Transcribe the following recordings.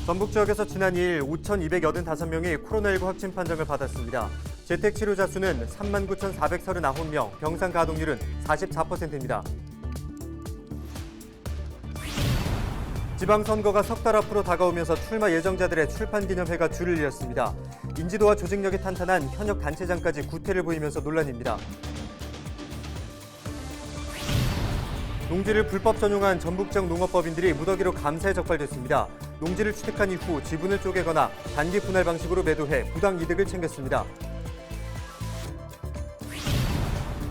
전북 지역에서 지난 2일 5,285명이 코로나19 확진 판정을 받았습니다. 재택 치료자 수는 39,439명, 병상 가동률은 44%입니다. 지방선거가 석 달 앞으로 다가오면서 출마 예정자들의 출판기념회가 줄을 이었습니다. 인지도와 조직력이 탄탄한 현역 단체장까지 구태를 보이면서 논란입니다. 농지를 불법 전용한 전북 지역 농업법인들이 무더기로 감사에 적발됐습니다. 농지를 취득한 이후 지분을 쪼개거나 단기 분할 방식으로 매도해 부당 이득을 챙겼습니다.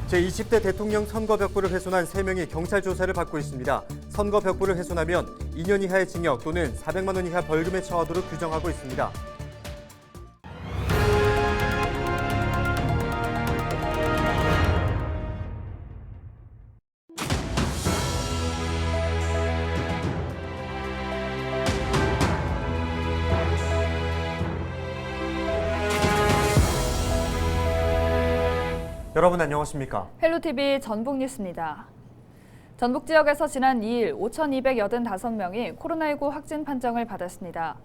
제20대 대통령 선거 벽부를 훼손한 3명이 경찰 조사를 받고 있습니다. 선거 벽부를 훼손하면 2년 이하의 징역 또는 400만 원 이하 벌금에 처하도록 규정하고 있습니다. 여러분 안녕하십니까? 헬로티비 전북뉴스입니다. 전북 지역에서 지난 2일 5,285명이 코로나19 확진 판정을 받았습니다.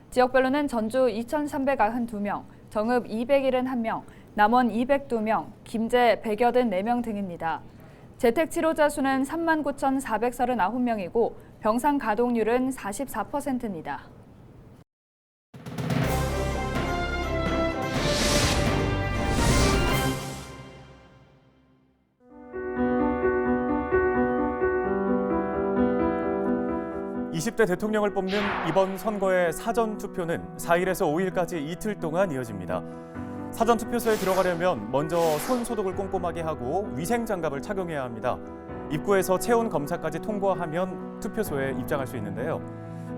지역별로는 전주 2,392명, 정읍 271명, 남원 202명, 김제 184명 등입니다. 재택치료자 수는 39,439명이고 병상 가동률은 44%입니다. (20대) 대통령을 뽑는 이번 선거의 사전투표는 4일에서 5일까지 이틀 동안 이어집니다. 사전투표소에 들어가려면 먼저 손 소독을 꼼꼼하게 하고 위생장갑을 착용해야 합니다. 입구에서 체온 검사까지 통과하면 투표소에 입장할 수 있는데요.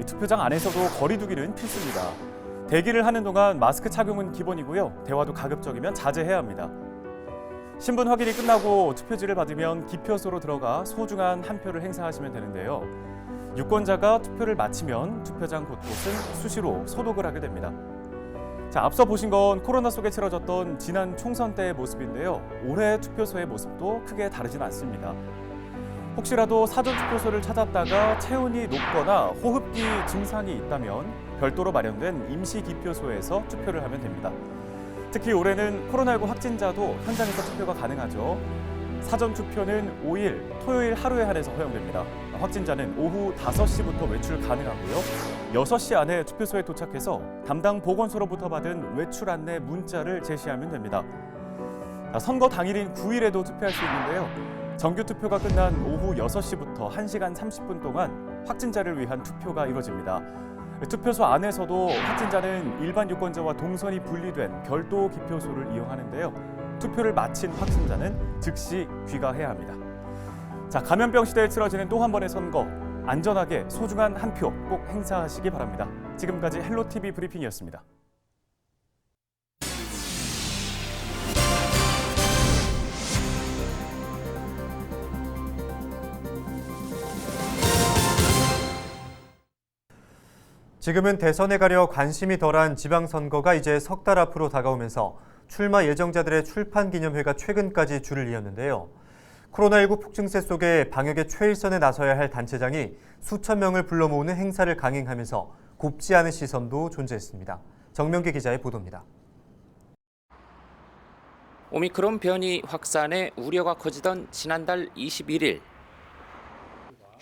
투표장 안에서도 거리 두기는 필수입니다. 대기를 하는 동안 마스크 착용은 기본이고요. 대화도 가급적이면 자제해야 합니다. 신분 확인이 끝나고 투표지를 받으면 기표소로 들어가 소중한 한 표를 행사하시면 되는데요. 유권자가 투표를 마치면 투표장 곳곳은 수시로 소독을 하게 됩니다. 자, 앞서 보신 건 코로나 속에 치러졌던 지난 총선 때의 모습인데요. 올해 투표소의 모습도 크게 다르진 않습니다. 혹시라도 사전투표소를 찾았다가 체온이 높거나 호흡기 증상이 있다면 별도로 마련된 임시기표소에서 투표를 하면 됩니다. 특히 올해는 코로나19 확진자도 현장에서 투표가 가능하죠. 사전투표는 5일, 토요일 하루에 한해서 허용됩니다. 확진자는 오후 5시부터 외출 가능하고요. 6시 안에 투표소에 도착해서 담당 보건소로부터 받은 외출 안내 문자를 제시하면 됩니다. 선거 당일인 9일에도 투표할 수 있는데요. 정규 투표가 끝난 오후 6시부터 1시간 30분 동안 확진자를 위한 투표가 이루어집니다. 투표소 안에서도 확진자는 일반 유권자와 동선이 분리된 별도 기표소를 이용하는데요. 투표를 마친 확진자는 즉시 귀가해야 합니다. 자, 감염병 시대에 치러지는 또 한 번의 선거, 안전하게 소중한 한 표 꼭 행사하시기 바랍니다. 지금까지 헬로티비 브리핑이었습니다. 지금은 대선에 가려 관심이 덜한 지방선거가 이제 석 달 앞으로 다가오면서 출마 예정자들의 출판기념회가 최근까지 줄을 이었는데요. 코로나19 폭증세 속에 방역의 최일선에 나서야 할 단체장이 수천 명을 불러 모으는 행사를 강행하면서 곱지 않은 시선도 존재했습니다. 정명기 기자의 보도입니다. 오미크론 변이 확산에 우려가 커지던 지난달 21일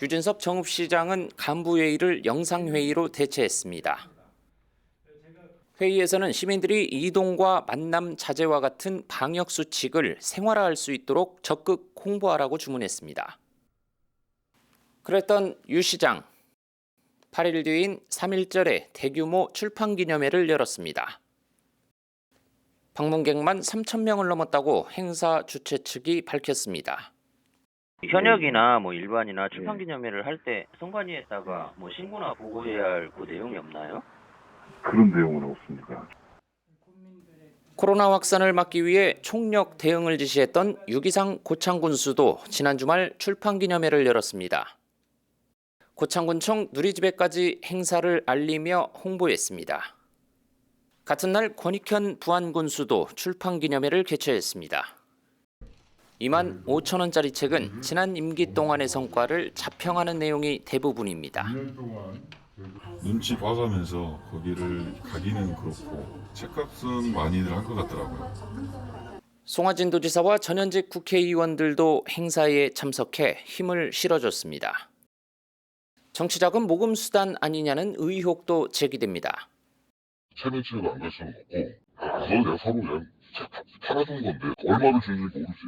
유진섭 정읍시장은 간부회의를 영상회의로 대체했습니다. 회의에서는 시민들이 이동과 만남 자제와 같은 방역 수칙을 생활화할 수 있도록 적극 홍보하라고 주문했습니다. 그랬던 유 시장, 8일 뒤인 3.1절에 대규모 출판기념회를 열었습니다. 방문객만 3,000명을 넘었다고 행사 주최 측이 밝혔습니다. 현역이나 일반이나 출판기념회를 할 때 선관위에다가 신고나 보고해야 할 그 내용이 없나요? 그런 내용은 없습니다. 코로나 확산을 막기 위해 총력 대응을 지시했던 유기상 고창군수도 지난 주말 출판기념회를 열었습니다. 고창군청 누리집에까지 행사를 알리며 홍보했습니다. 같은 날 권익현 부안군수도 출판기념회를 개최했습니다. 25,000원짜리 책은 지난 임기 동안의 성과를 자평하는 내용이 대부분입니다. 2년 동안 눈치 봐가면서 거기를 가기는 그렇고 책값은 많이들 한 것 같더라고요. 송하진 도지사와 전현직 국회의원들도 행사에 참석해 힘을 실어줬습니다. 정치자금 모금 수단 아니냐는 의혹도 제기됩니다. 체면치레도 안 갈 수는 없고 그걸 내가 서로 그냥 팔아준 건데 얼마를 주는지 모르지.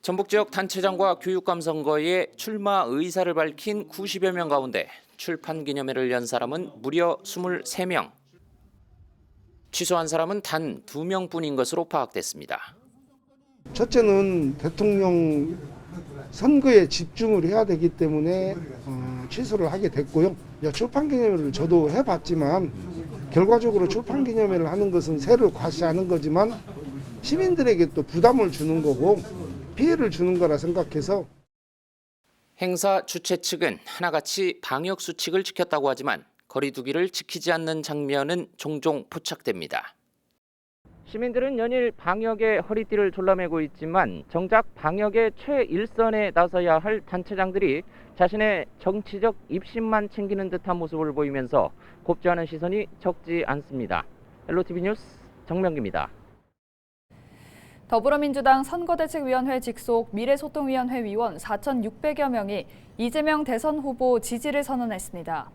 전북 지역 단체장과 교육감 선거에 출마 의사를 밝힌 90여 명 가운데 출판 기념회를 연 사람은 무려 23명. 취소한 사람은 단 2명뿐인 것으로 파악됐습니다. 첫째는 대통령 선거에 집중을 해야 되기 때문에 취소를 하게 됐고요. 출판 기념회를 저도 해봤지만 결과적으로 출판 기념회를 하는 것은 세를 과시하는 거지만 시민들에게 또 부담을 주는 거고 피해를 주는 거라 생각해서 행사 주최 측은 하나같이 방역 수칙을 지켰다고 하지만 거리 두기를 지키지 않는 장면은 종종 포착됩니다. 시민들은 연일 방역에 허리띠를 졸라매고 있지만 정작 방역의 최일선에 나서야 할 단체장들이 자신의 정치적 입심만 챙기는 듯한 모습을 보이면서 곱지 않은 시선이 적지 않습니다. LOTV 뉴스 정명기입니다. 더불어민주당 선거대책위원회 직속 미래소통위원회 위원 4,600여 명이 이재명 대선 후보 지지를 선언했습니다.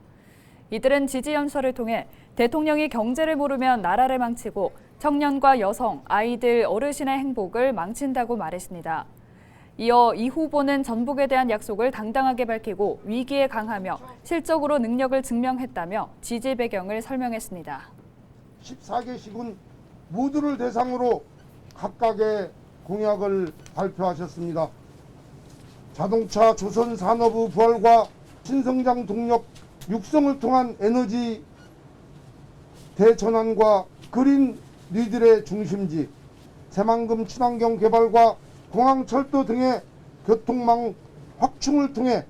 이들은 지지연설을 통해 대통령이 경제를 모르면 나라를 망치고 청년과 여성, 아이들, 어르신의 행복을 망친다고 말했습니다. 이어 이 후보는 전북에 대한 약속을 당당하게 밝히고 위기에 강하며 실적으로 능력을 증명했다며 지지 배경을 설명했습니다. 14개 시군 모두를 대상으로 각각의 공약을 발표하셨습니다. 자동차 조선 산업의 부활과 신성장 동력 육성을 통한 에너지 대전환과 그린 뉴딜의 중심지, 새만금 친환경 개발과 공항철도 등의 교통망 확충을 통해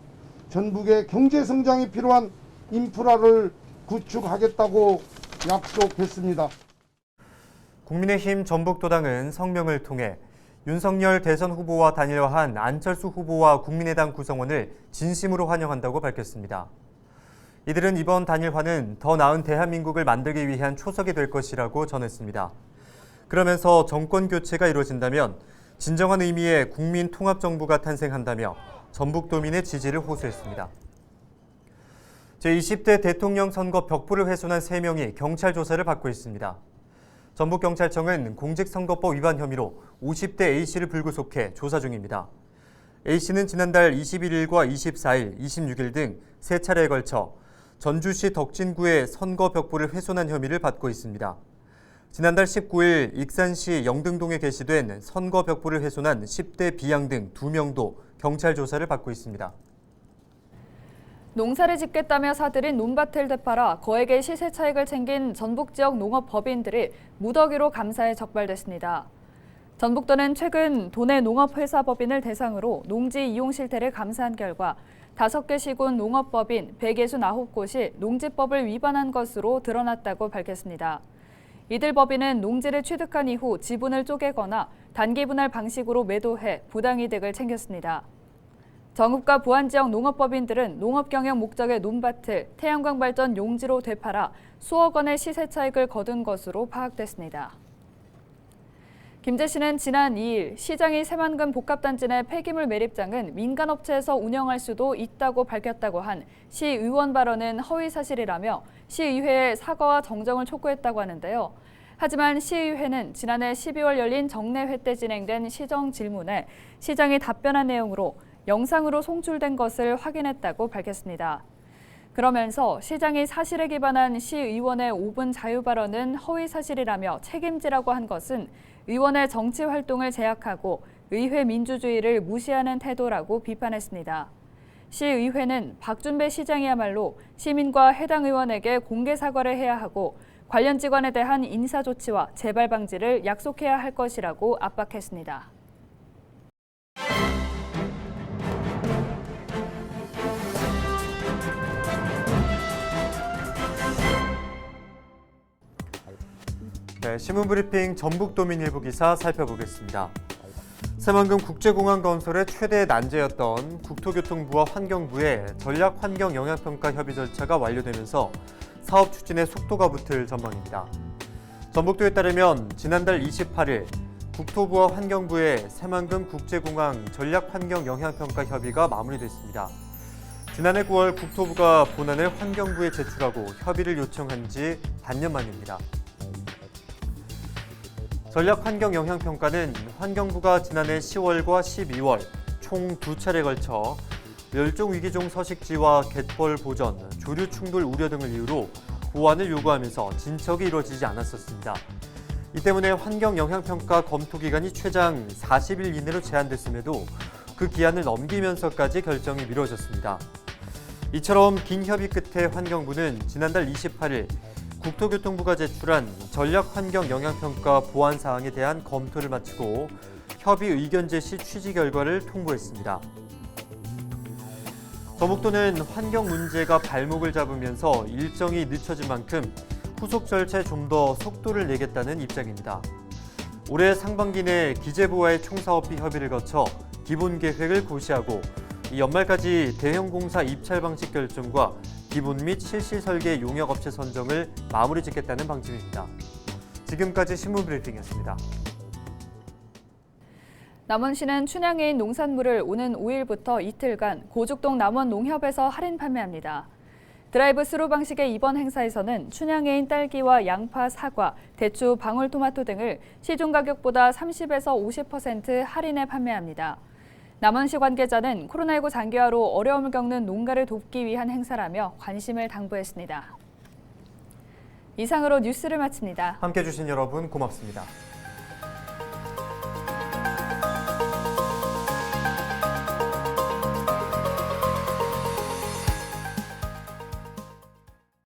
전북의 경제 성장에 필요한 인프라를 구축하겠다고 약속했습니다. 국민의힘 전북도당은 성명을 통해 윤석열 대선 후보와 단일화한 안철수 후보와 국민의당 구성원을 진심으로 환영한다고 밝혔습니다. 이들은 이번 단일화는 더 나은 대한민국을 만들기 위한 초석이 될 것이라고 전했습니다. 그러면서 정권 교체가 이루어진다면 진정한 의미의 국민 통합정부가 탄생한다며 전북도민의 지지를 호소했습니다. 제20대 대통령 선거 벽보를 훼손한 3명이 경찰 조사를 받고 있습니다. 전북경찰청은 공직선거법 위반 혐의로 50대 A씨를 불구속해 조사 중입니다. A씨는 지난달 21일과 24일, 26일 등 3차례에 걸쳐 전주시 덕진구의 선거 벽보를 훼손한 혐의를 받고 있습니다. 지난달 19일 익산시 영등동에 게시된 선거 벽보를 훼손한 10대 B양 등 2명도 경찰 조사를 받고 있습니다. 농사를 짓겠다며 사들인 논밭을 되팔아 거액의 시세 차익을 챙긴 전북 지역 농업법인들이 무더기로 감사에 적발됐습니다. 전북도는 최근 도내 농업회사법인을 대상으로 농지 이용 실태를 감사한 결과 5개 시군 농업법인 169곳이 농지법을 위반한 것으로 드러났다고 밝혔습니다. 이들 법인은 농지를 취득한 이후 지분을 쪼개거나 단기 분할 방식으로 매도해 부당이득을 챙겼습니다. 정읍과 부안지역 농업법인들은 농업경영 목적의 논밭을 태양광 발전 용지로 되팔아 수억 원의 시세 차익을 거둔 것으로 파악됐습니다. 김제시는 지난 2일 시장이 새만금 복합단지 내 폐기물 매립장은 민간업체에서 운영할 수도 있다고 밝혔다고 한 시의원 발언은 허위사실이라며 시의회에 사과와 정정을 촉구했다고 하는데요. 하지만 시의회는 지난해 12월 열린 정례회 때 진행된 시정 질문에 시장이 답변한 내용으로 영상으로 송출된 것을 확인했다고 밝혔습니다. 그러면서 시장이 사실에 기반한 시의원의 5분 자유 발언은 허위 사실이라며 책임지라고 한 것은 의원의 정치 활동을 제약하고 의회 민주주의를 무시하는 태도라고 비판했습니다. 시의회는 박준배 시장이야말로 시민과 해당 의원에게 공개 사과를 해야 하고 관련 직원에 대한 인사 조치와 재발 방지를 약속해야 할 것이라고 압박했습니다. 네, 신문브리핑 전북도민 일부 기사 살펴보겠습니다. 새만금 국제공항 건설의 최대 난제였던 국토교통부와 환경부의 전략환경영향평가 협의 절차가 완료되면서 사업 추진에 속도가 붙을 전망입니다. 전북도에 따르면 지난달 28일 국토부와 환경부의 새만금 국제공항 전략환경영향평가 협의가 마무리됐습니다. 지난해 9월 국토부가 본안을 환경부에 제출하고 협의를 요청한 지 반년 만입니다. 전략환경영향평가는 환경부가 지난해 10월과 12월 총 2차례에 걸쳐 멸종위기종 서식지와 갯벌 보전, 조류 충돌 우려 등을 이유로 보완을 요구하면서 진척이 이루어지지 않았었습니다. 이 때문에 환경영향평가 검토 기간이 최장 40일 이내로 제한됐음에도 그 기한을 넘기면서까지 결정이 미뤄졌습니다. 이처럼 긴 협의 끝에 환경부는 지난달 28일 국토교통부가 제출한 전략환경영향평가 보완 사항에 대한 검토를 마치고 협의 의견 제시 취지 결과를 통보했습니다. 전북도는 환경 문제가 발목을 잡으면서 일정이 늦춰진 만큼 후속 절차에 좀 더 속도를 내겠다는 입장입니다. 올해 상반기 내 기재부와의 총사업비 협의를 거쳐 기본 계획을 고시하고 이 연말까지 대형 공사 입찰 방식 결정과 기본 및 실시 설계 용역업체 선정을 마무리 짓겠다는 방침입니다. 지금까지 신문 브리핑이었습니다. 남원시는 춘향해인 농산물을 오는 5일부터 이틀간 고죽동 남원농협에서 할인 판매합니다. 드라이브 스루 방식의 이번 행사에서는 춘향해인 딸기와 양파, 사과, 대추, 방울토마토 등을 시중 가격보다 30에서 50% 할인해 판매합니다. 남원시 관계자는 코로나19 장기화로 어려움을 겪는 농가를 돕기 위한 행사라며 관심을 당부했습니다. 이상으로 뉴스를 마칩니다. 함께해 주신 여러분 고맙습니다.